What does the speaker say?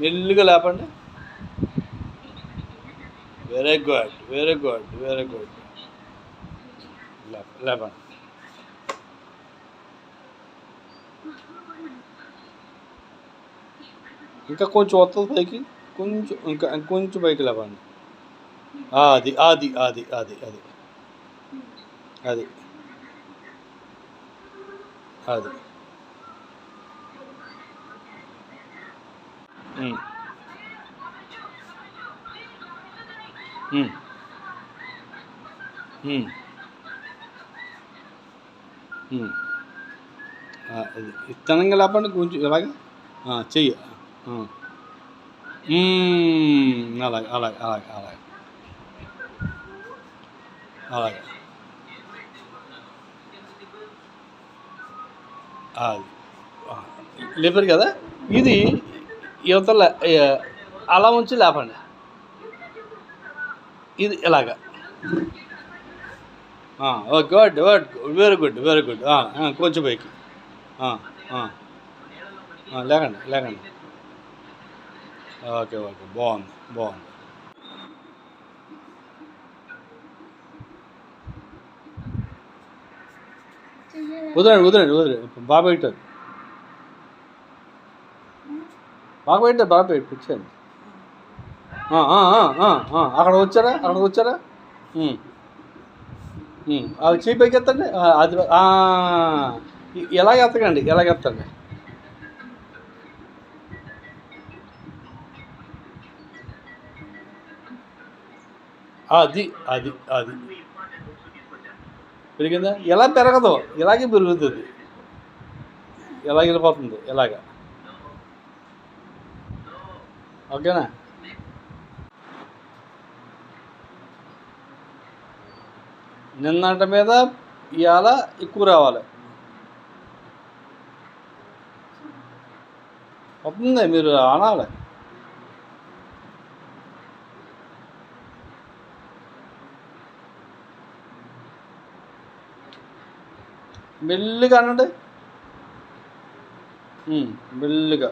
మెల్లిగా లేపండి. Very good, very good, very good. లేపండి. ఇంకా కొంచెం వస్తుంది పైకి, కొంచెం ఇంకా ఇంకొంచెం పైకి లేపండి. అది అది అది అది అది అది అది ఉమ్, ఉమ్, ఉమ్, ఉమ్. అది ఇత్తనంగా లేపండి కొంచెం ఇలాగ చెయ్యి. అలాగే అలాగే అలాగే అలాగే అలాగే అది లేపారు కదా. ఇది యువతల అలా ఉంచి లేపండి. ఇది ఇలాగా. Good good, very good, very good. కొంచెం పైకి లేకండి లేకండి. ఓకే ఓకే, బాగుంది బాగుంది. వదలండి వదలండి వదలండి. బాగా పెట్టారు, బాగా పెట్టారు, బాగా పెట్టారు. అక్కడ వచ్చారా, అక్కడ వచ్చారా. అది చేయి పైకి ఎత్తండి. అది ఎలాగ ఎత్తకండి, ఎలాగ ఎత్తండి. అది అది అది పెరిగిందా. ఎలా పెరగదు, ఇలాగే పెరుగుతుంది. ఎలాగ వెళ్ళిపోతుంది ఇలాగ. ఓకేనా. నిన్నటి మీద ఇవాళ ఎక్కువ రావాలి. వస్తుంది, మీరు అనాలి. మెల్లిగా అనండి, మెల్లిగా.